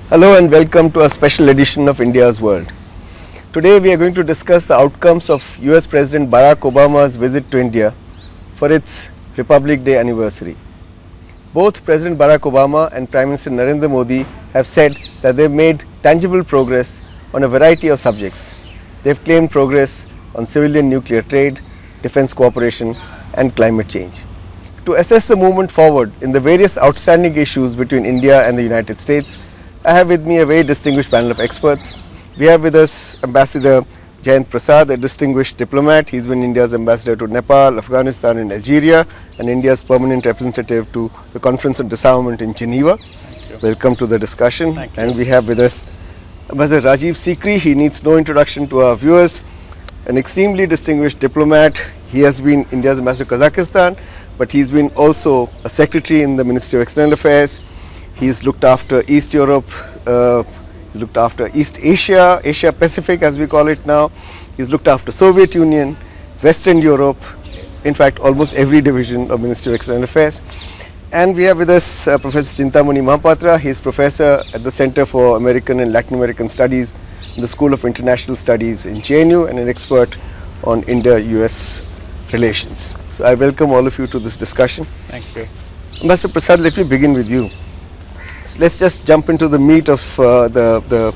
Hello and welcome to a special edition of India's World. Today we are going to discuss the outcomes of US President Barack Obama's visit to India for its Republic Day anniversary. Both President Barack Obama and Prime Minister Narendra Modi have said that they've made tangible progress on a variety of subjects. They've claimed progress on civilian nuclear trade, defense cooperation and climate change. To assess the movement forward in the various outstanding issues between India and the United States, I have with me a very distinguished panel of experts. We have with us Ambassador Jayant Prasad, a distinguished diplomat. He's been India's ambassador to Nepal, Afghanistan and Algeria, and India's permanent representative to the Conference on Disarmament in Geneva. Welcome to the discussion. And we have with us Ambassador Rajiv Sikri. He needs no introduction to our viewers. An extremely distinguished diplomat. He has been India's ambassador to Kazakhstan, but he's been also a secretary in the Ministry of External Affairs. He's looked after East Europe, he's looked after East Asia, Asia Pacific as we call it now. He's looked after Soviet Union, Western Europe, in fact almost every division of Ministry of External Affairs. And we have with us Professor Chintamani Mahapatra. He's professor at the Center for American and Latin American Studies in the School of International Studies in JNU and an expert on India-US relations. So I welcome all of you to this discussion. Thank you. Ambassador Prasad, let me begin with you. So let's just jump into the meat of the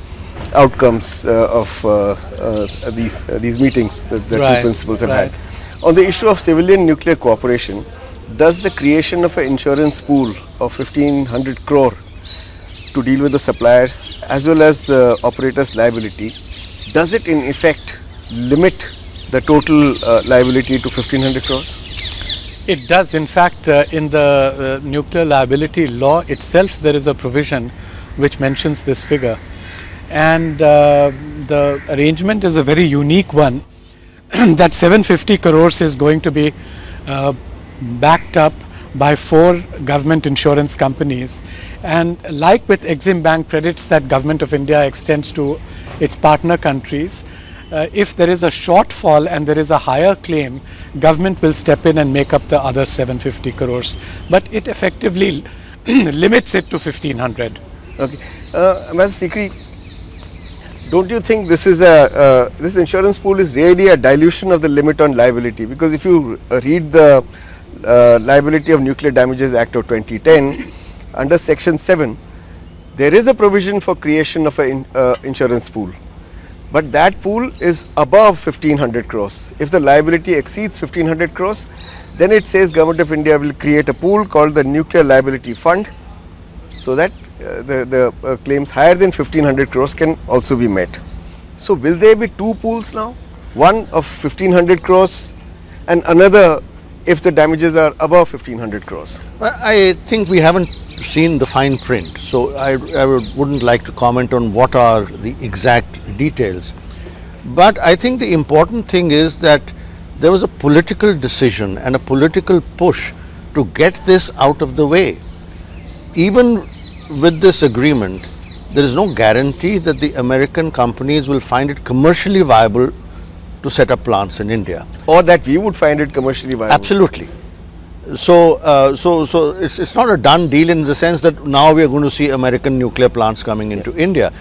outcomes of these meetings that the two principals have had. On the issue of civilian nuclear cooperation, does the creation of an insurance pool of 1500 crore to deal with the suppliers as well as the operator's liability, does it in effect limit the total liability to 1500 crores? It does. In fact, in the nuclear liability law itself, there is a provision which mentions this figure. And the arrangement is a very unique one that 750 crores is going to be backed up by 4 government insurance companies. And like with Exim Bank credits that Government of India extends to its partner countries, if there is a shortfall and there is a higher claim, government will step in and make up the other 750 crores. But it effectively limits it to 1500. Okay. Ambassador Sikri, don't you think this is this insurance pool is really a dilution of the limit on liability? Because if you read the Liability of Nuclear Damages Act of 2010, under Section 7, there is a provision for creation of an insurance pool. But that pool is above 1500 crores. If the liability exceeds 1500 crores, then it says Government of India will create a pool called the Nuclear Liability Fund, so that the claims higher than 1500 crores can also be met. So will there be 2 pools now? One of 1500 crores and another if the damages are above 1500 crores? Well, I think we haven't seen the fine print, so I wouldn't like to comment on what are the exact details. But I think the important thing is that there was a political decision and a political push to get this out of the way. Even with this agreement, there is no guarantee that the American companies will find it commercially viable to set up plants in India. Or that we would find it commercially viable. Absolutely. So it's not a done deal in the sense that now we are going to see American nuclear plants coming into India.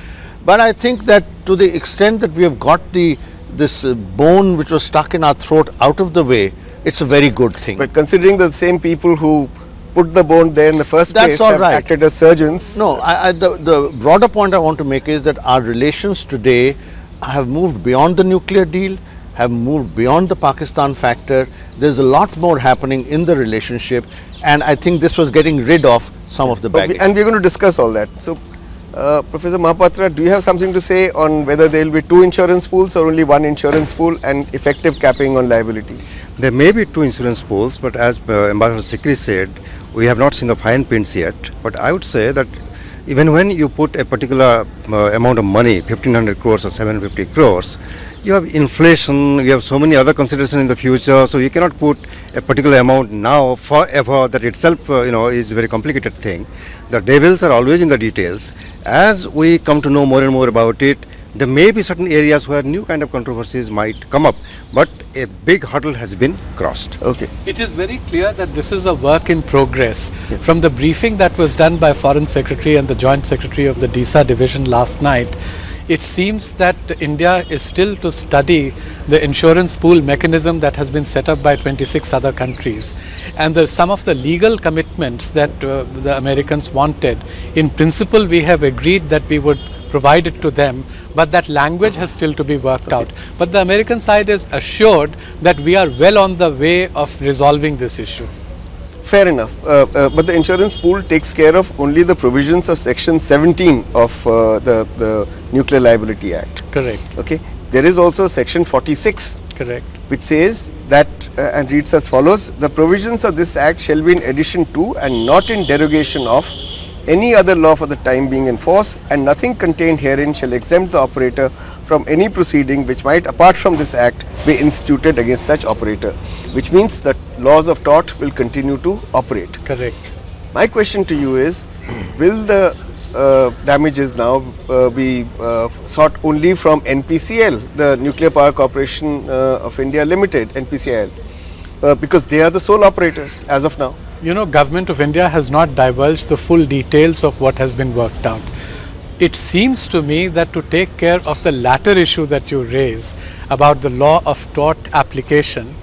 But I think that to the extent that we have got this bone which was stuck in our throat out of the way, it's a very good thing. But considering the same people who put the bone there in the first place have acted as surgeons. No, the broader point I want to make is that our relations today have moved beyond the nuclear deal, have moved beyond the Pakistan factor. There's a lot more happening in the relationship, and I think this was getting rid of some of the baggage. And we're going to discuss all that. So, Professor Mahapatra, do you have something to say on whether there will be 2 insurance pools or only 1 insurance pool and effective capping on liability? There may be 2 insurance pools, but as Ambassador Sikri said, we have not seen the fine prints yet. But I would say that even when you put a particular amount of money, 1500 crores or 750 crores, you have inflation, you have so many other considerations in the future, so you cannot put a particular amount now forever. That itself is a very complicated thing. The devils are always in the details. As we come to know more and more about it, There may be certain areas where new kind of controversies might come up, but a big hurdle has been crossed. Okay. It is very clear that this is a work in progress. From the briefing that was done by Foreign Secretary and the Joint Secretary of the DISA division last night, it seems that India is still to study the insurance pool mechanism that has been set up by 26 other countries. And some of the legal commitments that the Americans wanted, in principle we have agreed that we would provide it to them, but that language has still to be worked out. But the American side is assured that we are well on the way of resolving this issue. Fair enough. But the insurance pool takes care of only the provisions of Section 17 of the Nuclear Liability Act. Correct. Okay. There is also Section 46, Correct. which says that and reads as follows: the provisions of this act shall be in addition to and not in derogation of any other law for the time being in force, and nothing contained herein shall exempt the operator from any proceeding which might, apart from this act, be instituted against such operator, which means that laws of tort will continue to operate. Correct. My question to you is, will the damages now be sought only from NPCL, the Nuclear Power Corporation of India Limited, NPCIL, because they are the sole operators as of now? You know, Government of India has not divulged the full details of what has been worked out. It seems to me that to take care of the latter issue that you raise about the law of tort application,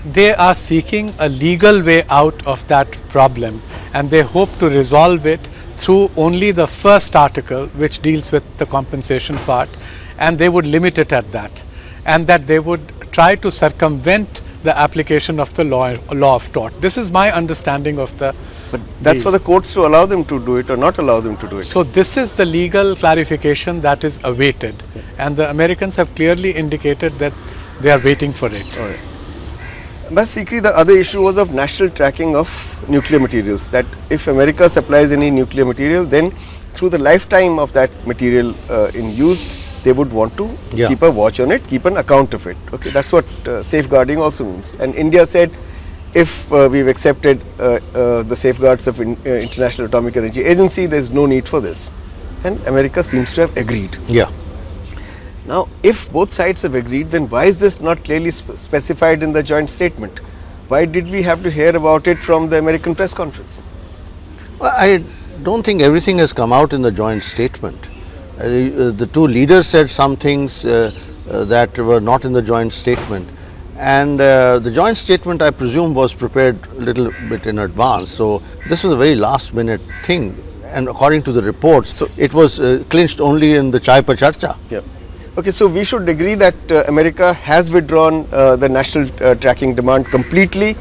they are seeking a legal way out of that problem, and they hope to resolve it through only the first article, which deals with the compensation part, and they would limit it at that, and that they would try to circumvent the application of the law of tort. This is my understanding of the. But that's for the courts to allow them to do it or not allow them to do it. So this is the legal clarification that is awaited, and the Americans have clearly indicated that they are waiting for it. All right. But Sikri, the other issue was of national tracking of nuclear materials, that if America supplies any nuclear material, then through the lifetime of that material in use, they would want to keep a watch on it, keep an account of it. Okay, that's what safeguarding also means. And India said, if we've accepted the safeguards of International Atomic Energy Agency, there's no need for this. And America seems to have agreed. Yeah. Now, if both sides have agreed, then why is this not clearly specified in the joint statement? Why did we have to hear about it from the American press conference? Well, I don't think everything has come out in the joint statement. The two leaders said some things that were not in the joint statement, and the joint statement, I presume, was prepared a little bit in advance. So this was a very last minute thing, and according to the reports, so it was clinched only in the Chai Pa Charcha. Yeah. Okay, so we should agree that America has withdrawn the national tracking demand completely,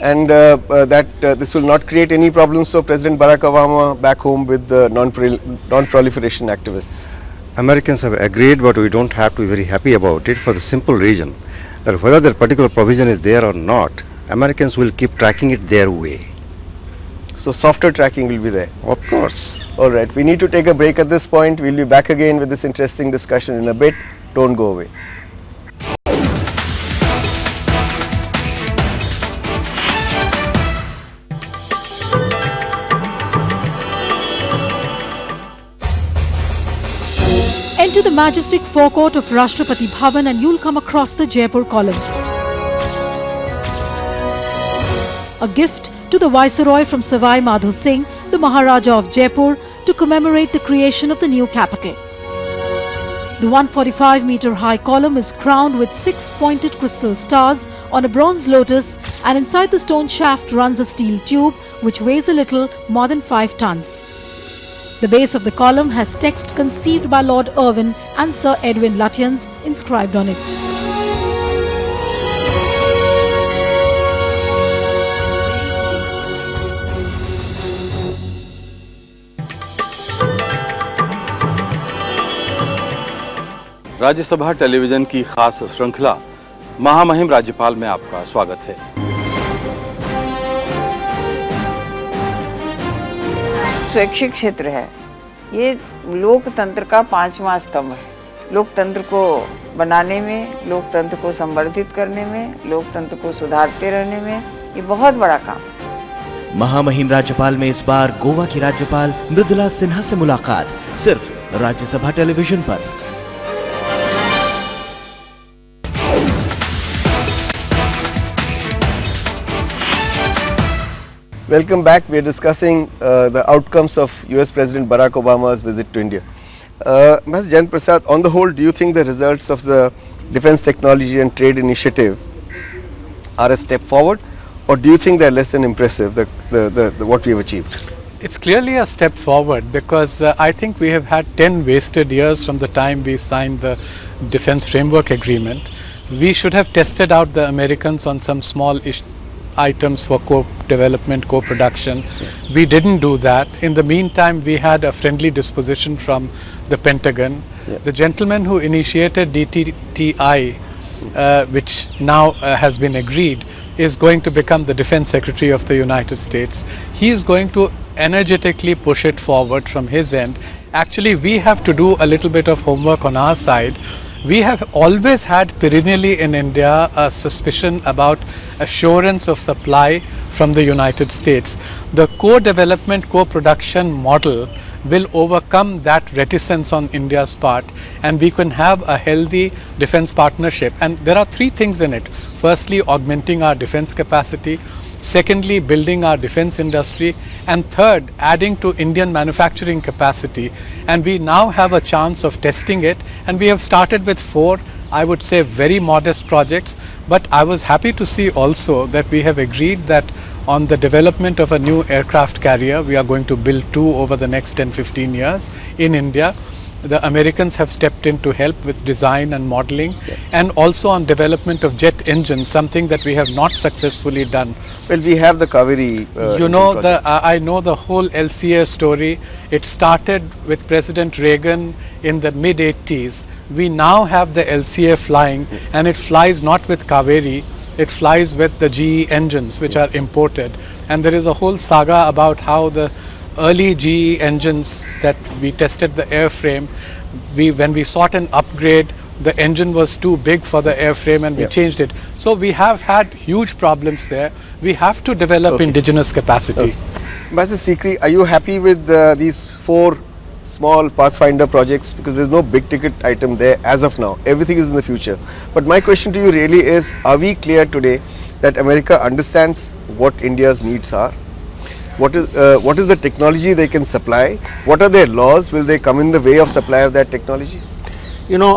and that this will not create any problems for President Barack Obama back home with the non-proliferation activists. Americans have agreed, but we don't have to be very happy about it for the simple reason that whether that particular provision is there or not, Americans will keep tracking it their way. So softer tracking will be there. Of course. All right, we need to take a break at this point. We'll be back again with this interesting discussion in a bit. Don't go away. Enter the majestic forecourt of Rashtrapati Bhavan and you'll come across the Jaipur column. A gift to the Viceroy from Savai Madho Singh, the Maharaja of Jaipur, to commemorate the creation of the new capital. The 145-meter high column is crowned with 6 pointed crystal stars on a bronze lotus, and inside the stone shaft runs a steel tube which weighs a little more than 5 tons. The base of the column has text conceived by Lord Irwin and Sir Edwin Lutyens inscribed on it. Rajya Sabha television की खास श्रृंखला महामहिम राज्यपाल में आपका स्वागत है। स्वैच्छिक क्षेत्र है, ये लोकतंत्र का 5वां स्तंभ है। लोकतंत्र को बनाने में, लोकतंत्र को संवर्धित करने में, लोकतंत्र को सुधारते रहने में ये बहुत बड़ा काम है। महामहिम राज्यपाल में इस बार गोवा की राज्यपाल मृदुला सिन्हा से मुलाकात सिर्फ राज्यसभा टेलीविजन पर। Welcome back. We are discussing the outcomes of US President Barack Obama's visit to India. Mr. Jayant Prasad, on the whole, do you think the results of the Defence Technology and Trade Initiative are a step forward, or do you think they are less than impressive, what we have achieved? It's clearly a step forward because I think we have had 10 wasted years from the time we signed the Defence Framework Agreement. We should have tested out the Americans on some small items for co-development, co-production. We didn't do that. In the meantime, we had a friendly disposition from the Pentagon. The gentleman who initiated DTTI, which now has been agreed, is going to become the Defense Secretary of the United States. He is going to energetically push it forward from his end. Actually, we have to do a little bit of homework on our side. We have always had perennially in India a suspicion about assurance of supply from the United States. The co-development, co-production model will overcome that reticence on India's part, and we can have a healthy defense partnership. And there are three things in it. Firstly, augmenting our defense capacity. Secondly, building our defense industry. And third, adding to Indian manufacturing capacity. And we now have a chance of testing it. And we have started with 4, I would say, very modest projects. But I was happy to see also that we have agreed that on the development of a new aircraft carrier, we are going to build 2 over the next 10-15 years in India. The Americans have stepped in to help with design and modeling, and also on development of jet engines, something that we have not successfully done. Well, we have the Kaveri I know the whole LCA story. It started with President Reagan in the mid-80s. We now have the LCA flying, and it flies not with Kaveri, it flies with the GE engines, which are imported. And there is a whole saga about how the early GE engines that we tested the airframe, when we sought an upgrade, the engine was too big for the airframe and we changed it. So we have had huge problems there. We have to develop indigenous capacity. Master Sikri, are you happy with these 4 small Pathfinder projects? Because there's no big ticket item there as of now. Everything is in the future. But my question to you really is, are we clear today that America understands what India's needs are? What is the technology they can supply? What are their laws? Will they come in the way of supply of that technology? You know,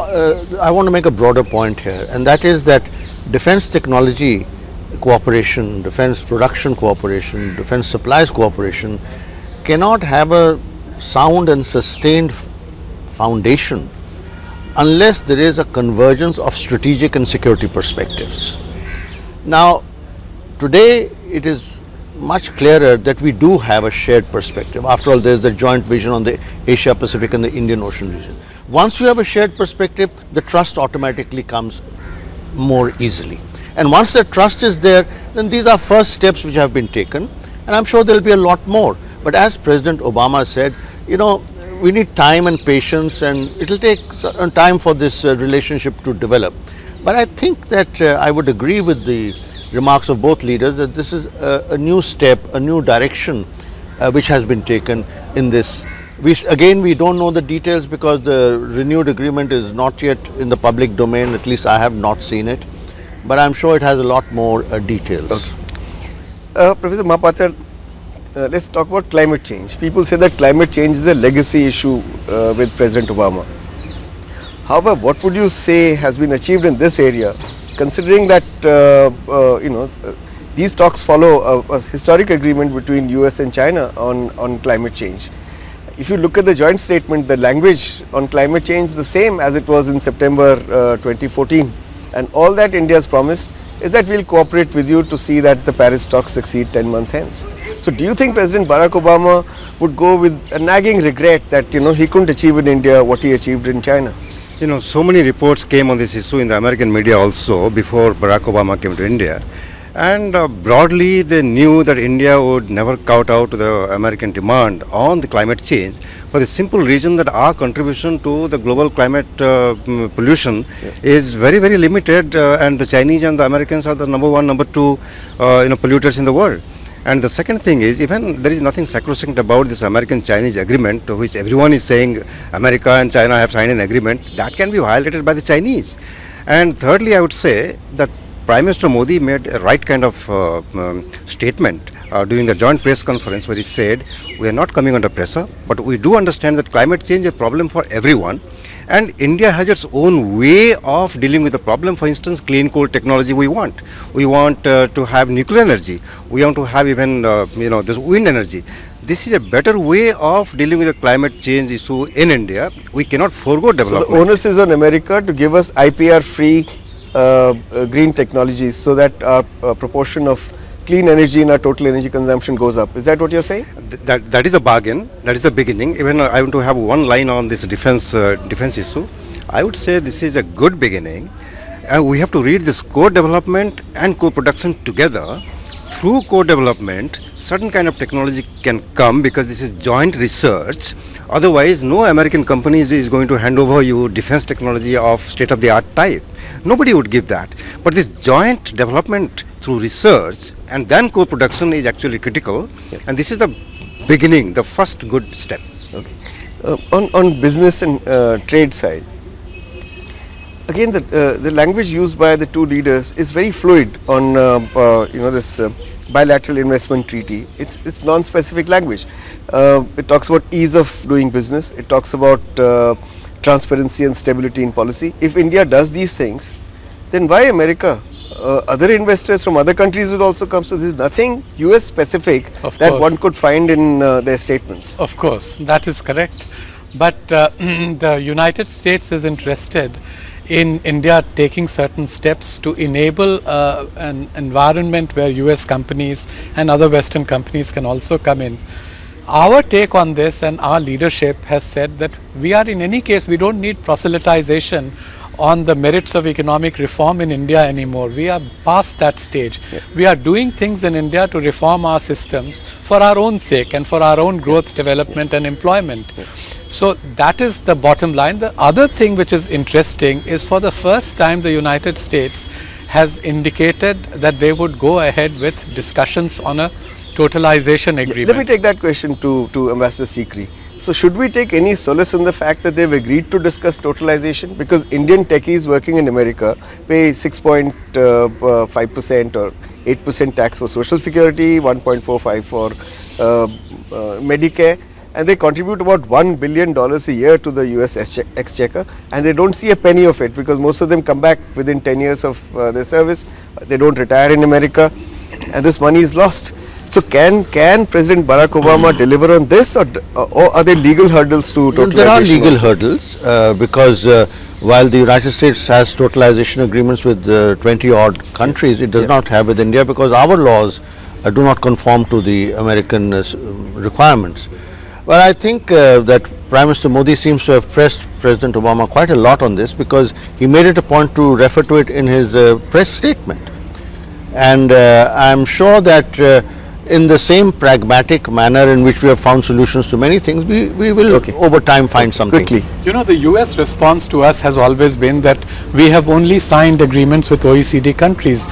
I want to make a broader point here, and that is that defense technology cooperation, defense production cooperation, defense supplies cooperation cannot have a sound and sustained foundation unless there is a convergence of strategic and security perspectives. Now, today it is much clearer that we do have a shared perspective. After all, there is the joint vision on the Asia Pacific and the Indian Ocean region. Once you have a shared perspective, the trust automatically comes more easily. And once the trust is there, then these are first steps which have been taken, and I'm sure there will be a lot more. But as President Obama said, you know, we need time and patience, and it will take some time for this relationship to develop. But I think that I would agree with the remarks of both leaders that this is a new step, a new direction which has been taken in this. We don't know the details because the renewed agreement is not yet in the public domain, at least I have not seen it, but I'm sure it has a lot more details. Okay. Professor Mahapatra, let's talk about climate change. People say that climate change is a legacy issue with President Obama. However, what would you say has been achieved in this area, considering that these talks follow a historic agreement between US and China on climate change? If you look at the joint statement, the language on climate change is the same as it was in September 2014, and all that India has promised is that we'll cooperate with you to see that the Paris talks succeed 10 months hence. So do you think President Barack Obama would go with a nagging regret that he couldn't achieve in India what he achieved in China? You know, so many reports came on this issue in the American media also before Barack Obama came to India. And broadly, they knew that India would never kowtow to the American demand on the climate change for the simple reason that our contribution to the global climate pollution is very, very limited, and the Chinese and the Americans are the number 1, number 2 polluters in the world. And the second thing is, even there is nothing sacrosanct about this American-Chinese agreement, to which everyone is saying America and China have signed an agreement that can be violated by the Chinese. And thirdly, I would say that Prime Minister Modi made a right kind of statement during the joint press conference where he said, we are not coming under pressure, but we do understand that climate change is a problem for everyone. And India has its own way of dealing with the problem. For instance, clean coal technology we want. We want to have nuclear energy. We want to have even, this wind energy. This is a better way of dealing with the climate change issue in India. We cannot forego development. So the onus is on America to give us IPR-free green technologies so that our proportion of clean energy in our total energy consumption goes up. Is that what you're saying? That is the bargain. That is the beginning. Even I want to have one line on this defense issue. I would say this is a good beginning. And we have to read this co-development and co-production together. Through co-development, certain kind of technology can come because this is joint research. Otherwise, no American company is going to hand over you defense technology of state-of-the-art type. Nobody would give that. But this joint development through research and then co-production is actually critical. And this is the beginning, the first good step. Okay. On business and trade side, again the language used by the two leaders is very fluid on this bilateral investment treaty. It's non-specific language. It talks about ease of doing business. It talks about transparency and stability in policy. If India does these things, then why America? Other investors from other countries will also come. So there is nothing US specific that one could find in their statements. Of course, that is correct. But the United States is interested in India taking certain steps to enable an environment where US companies and other Western companies can also come in. Our take on this and our leadership has said that we are, in any case, we don't need proselytization on the merits of economic reform in India anymore. We are past that stage. We are doing things in India to reform our systems for our own sake and for our own growth, development and employment. So that is the bottom line. The other thing which is interesting is, for the first time, the United States has indicated that they would go ahead with discussions on a totalization agreement. Let me take that question to Ambassador Sikri. So should we take any solace in the fact that they've agreed to discuss totalization? Because Indian techies working in America pay 6.5% or 8% tax for Social Security, 1.45% for Medicare, and they contribute about $1 billion a year to the US exchequer, and they don't see a penny of it because most of them come back within 10 years of their service. They don't retire in America, and this money is lost. So can President Barack Obama deliver on this, or are there legal hurdles to totalization? There are legal hurdles because while the United States has totalization agreements with 20 odd countries, it does not have with India because our laws do not conform to the American requirements. But I think that Prime Minister Modi seems to have pressed President Obama quite a lot on this because he made it a point to refer to it in his press statement. And I'm sure that in the same pragmatic manner in which we have found solutions to many things, we will over time find something. Quickly. You know, the US response to us has always been that we have only signed agreements with OECD countries.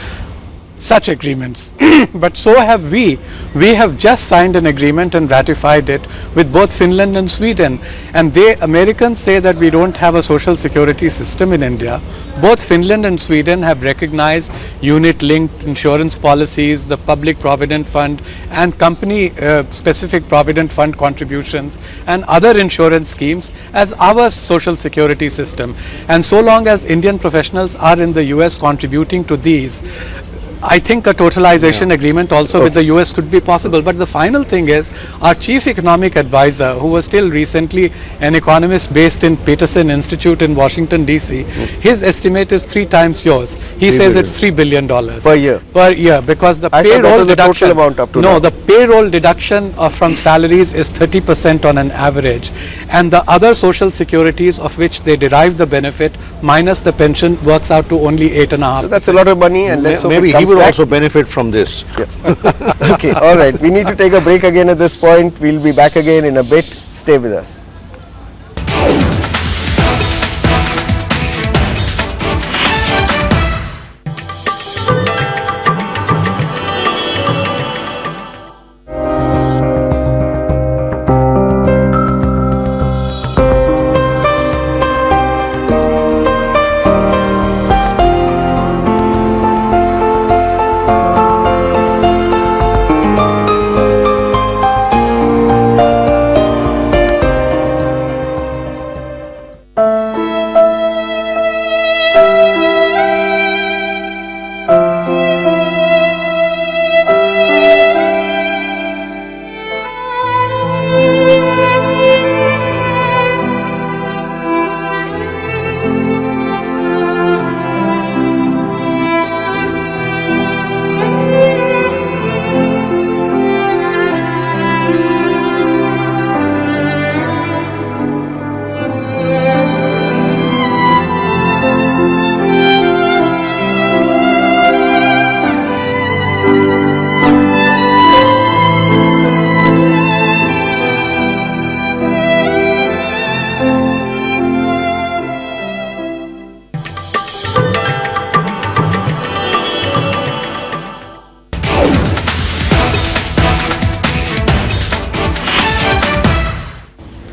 Such agreements, but so have we. We have just signed an agreement and ratified it with both Finland and Sweden, and Americans say that we don't have a social security system in India. Both Finland and Sweden have recognized unit-linked insurance policies, the public provident fund and company specific provident fund contributions and other insurance schemes as our social security system. And so long as Indian professionals are in the US contributing to these, I think a totalization agreement also with the US could be possible. But the final thing is, our chief economic advisor, who was still recently an economist based in Peterson Institute in Washington DC, his estimate is 3 times yours. He says it's $3 billion per year. Per year, because the I payroll the deduction. total amount up to no, now. the payroll deduction from salaries is 30% on an average, and the other social securities of which they derive the benefit minus the pension works out to only 8.5%. So that's a lot of money, and let's hope maybe it comes he will back. also benefit from this. Okay, all right. We need to take a break again at this point. We'll be back again in a bit. Stay with us.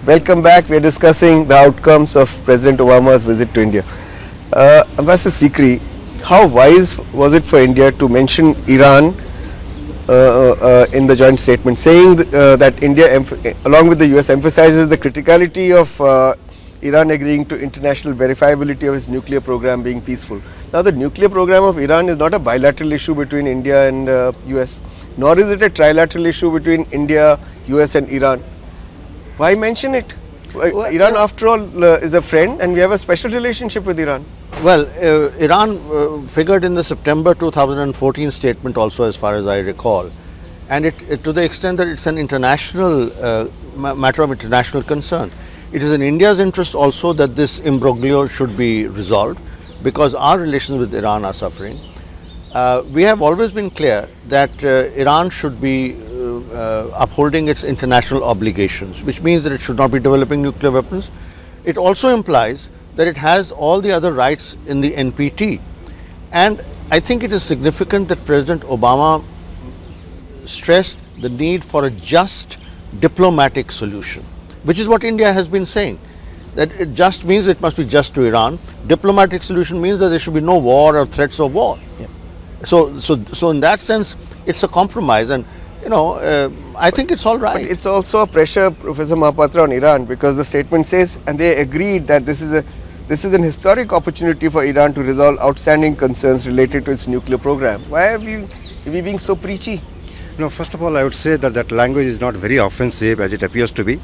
Welcome back. We are discussing the outcomes of President Obama's visit to India. Ambassador Sikri, how wise was it for India to mention Iran in the joint statement, saying that India, along with the US, emphasizes the criticality of Iran agreeing to international verifiability of its nuclear program being peaceful. Now, the nuclear program of Iran is not a bilateral issue between India and US, nor is it a trilateral issue between India, US and Iran. Why mention it? Iran, after all, is a friend, and we have a special relationship with Iran. Well, Iran figured in the September 2014 statement also, as far as I recall, and it to the extent that it's an international matter of international concern. It is in India's interest also that this imbroglio should be resolved, because our relations with Iran are suffering. We have always been clear that Iran should be upholding its international obligations, which means that it should not be developing nuclear weapons. It also implies that it has all the other rights in the NPT. And I think it is significant that President Obama stressed the need for a just diplomatic solution, which is what India has been saying. That it just means it must be just to Iran. Diplomatic solution means that there should be no war or threats of war. Yeah. So in that sense, it's a compromise, and I think it's all right. But it's also a pressure, Professor Mahapatra, on Iran, because the statement says, and they agreed that this is an historic opportunity for Iran to resolve outstanding concerns related to its nuclear program. Why are we being so preachy? No, first of all, I would say that language is not very offensive as it appears to be.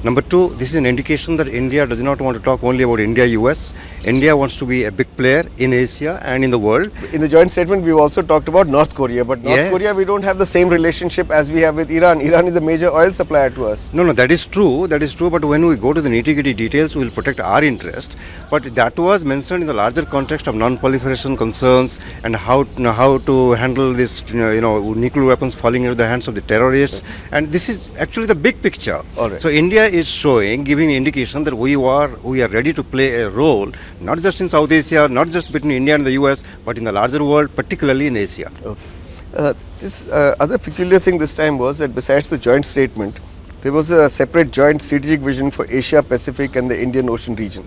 Number two, this is an indication that India does not want to talk only about India-US. India wants to be a big player in Asia and in the world. In the joint statement, we've also talked about North Korea, but North Korea, we don't have the same relationship as we have with Iran. Iran is a major oil supplier to us. No, that is true, but when we go to the nitty-gritty details, we will protect our interest. But that was mentioned in the larger context of non-proliferation concerns and how to handle this, nuclear weapons falling into the hands of the terrorists. And this is actually the big picture. All right. So India is giving indication that we are ready to play a role, not just in South Asia, not just between India and the US, but in the larger world, particularly in Asia. Okay. This other peculiar thing this time was that besides the joint statement, there was a separate joint strategic vision for Asia Pacific and the Indian Ocean region.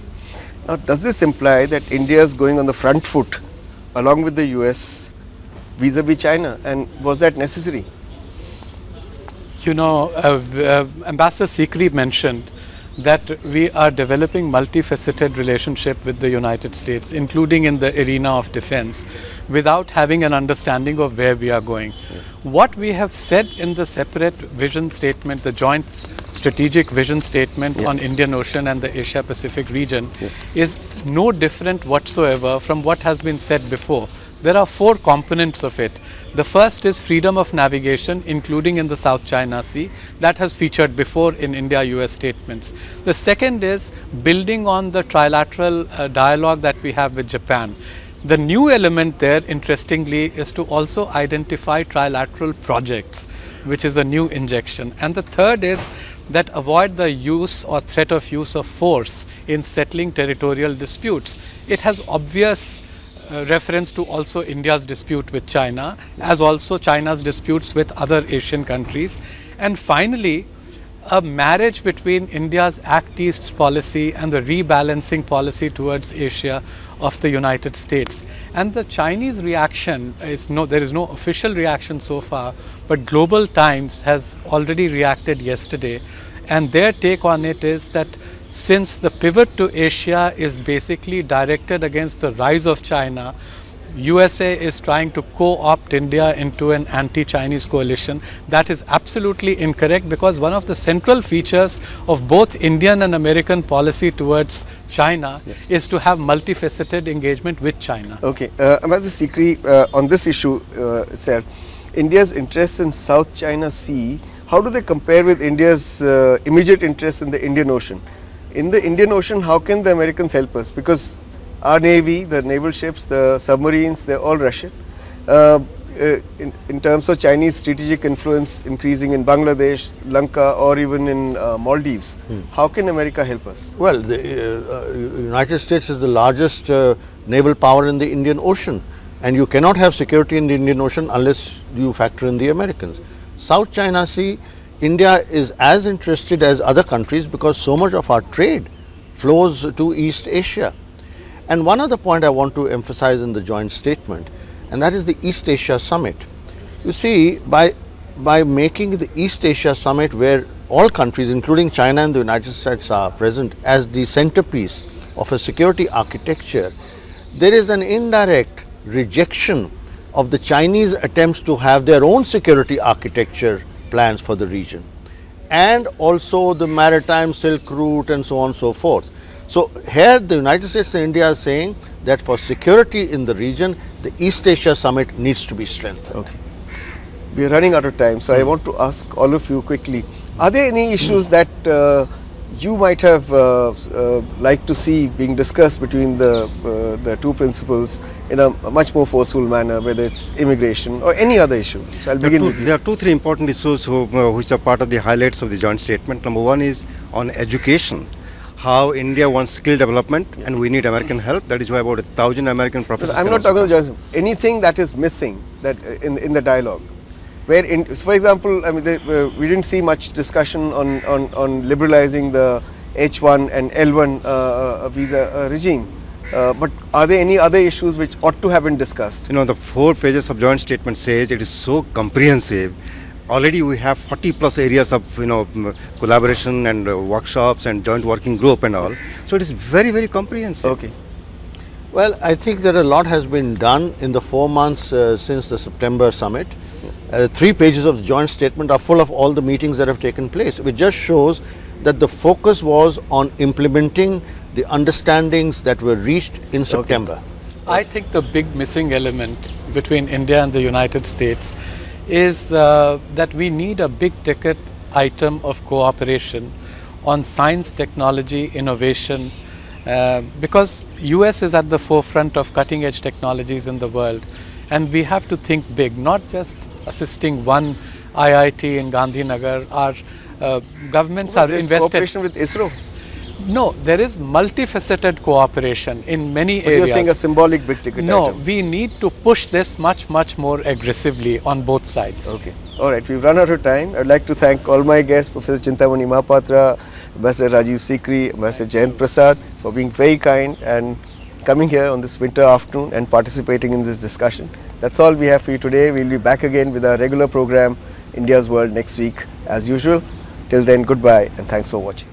Now, does this imply that India is going on the front foot along with the US vis-a-vis China, and was that necessary? Ambassador Sikri mentioned that we are developing multifaceted relationship with the United States, including in the arena of defense, without having an understanding of where we are going. Yeah. What we have said in the separate vision statement, the joint strategic vision statement on Indian Ocean and the Asia Pacific region is no different whatsoever from what has been said before. There are 4 components of it. The first is freedom of navigation, including in the South China Sea. That has featured before in India-US statements. The second is building on the trilateral dialogue that we have with Japan. The new element there, interestingly, is to also identify trilateral projects, which is a new injection. And the third is that avoid the use or threat of use of force in settling territorial disputes. It has obvious reference to also India's dispute with China, as also China's disputes with other Asian countries. And finally, a marriage between India's Act East policy and the rebalancing policy towards Asia of the United States. And the Chinese reaction is there is no official reaction so far, but Global Times has already reacted yesterday, and their take on it is that since the pivot to Asia is basically directed against the rise of China, USA is trying to co-opt India into an anti-Chinese coalition. That is absolutely incorrect, because one of the central features of both Indian and American policy towards China is to have multifaceted engagement with China. Okay, Ambassador Sikri, on this issue, sir, India's interests in South China Sea, how do they compare with India's immediate interests in the Indian Ocean? In the Indian Ocean, how can the Americans help us? Because our Navy, the naval ships, the submarines, they're all Russian. In terms of Chinese strategic influence increasing in Bangladesh, Lanka, or even in Maldives, how can America help us? Well, the United States is the largest naval power in the Indian Ocean, and you cannot have security in the Indian Ocean unless you factor in the Americans. South China Sea India is as interested as other countries because so much of our trade flows to East Asia. And one other point I want to emphasize in the joint statement, and that is the East Asia Summit. You see, by making the East Asia Summit, where all countries including China and the United States are present as the centerpiece of a security architecture, there is an indirect rejection of the Chinese attempts to have their own security architecture plans for the region, and also the maritime Silk Route and so on and so forth. So here the United States and India are saying that for security in the region, the East Asia Summit needs to be strengthened. Okay. We are running out of time, so I want to ask all of you quickly, are there any issues that you might have liked to see being discussed between the two principals in a much more forceful manner, whether it's immigration or any other issue? So I'll begin with you. There are 2-3 important issues which are part of the highlights of the joint statement. Number one is on education. How India wants skill development and we need American help. That is why about 1,000 American professors. I'm not talking about anything that is missing that in the dialogue. Where, for example, I mean, we didn't see much discussion on liberalizing the H1 and L1 visa regime. But are there any other issues which ought to have been discussed? You know, the 4 pages of joint statement says it is so comprehensive. Already we have 40 plus areas of collaboration and workshops and joint working group and all. So it is very, very comprehensive. Okay. Well, I think that a lot has been done in the 4 months since the September summit. 3 pages of the joint statement are full of all the meetings that have taken place, which just shows that the focus was on implementing the understandings that were reached in September. I think the big missing element between India and the United States is that we need a big ticket item of cooperation on science, technology, innovation, because US is at the forefront of cutting edge technologies in the world, and we have to think big, not just assisting one IIT in Gandhinagar. Our governments are invested. Cooperation with ISRO. No, there is multifaceted cooperation in many areas. You're saying a symbolic big ticket No, item. we need to push this much more aggressively on both sides. Okay. All right, we've run out of time. I'd like to thank all my guests, Professor Chintamani Mahapatra, Ambassador Rajiv Sikri, Ambassador Jayant Prasad, for being very kind and coming here on this winter afternoon and participating in this discussion. That's all we have for you today. We'll be back again with our regular program, India's World, next week as usual. Till then, goodbye and thanks for watching.